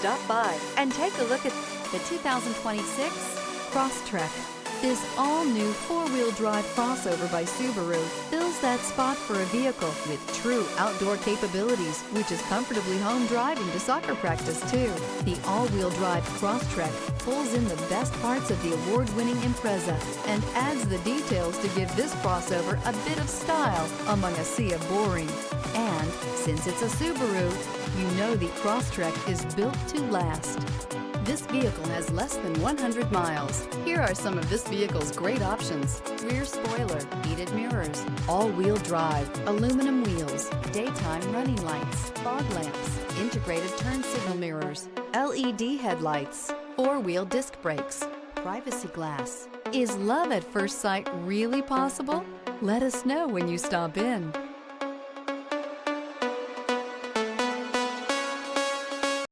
Stop by and take a look at the 2026 Crosstrek. This all-new four-wheel drive crossover by Subaru fills that spot for a vehicle with true outdoor capabilities, which is comfortably home driving to soccer practice too. The all-wheel drive Crosstrek pulls in the best parts of the award-winning Impreza and adds the details to give this crossover a bit of style among a sea of boring. And since it's a Subaru, you know the Crosstrek is built to last. This vehicle has less than 100 miles. Here are some of this vehicle's great options: rear spoiler, heated mirrors, all-wheel drive, aluminum wheels, daytime running lights, fog lamps, integrated turn signal mirrors, LED headlights, four-wheel disc brakes, privacy glass. Is love at first sight really possible? Let us know when you stop in.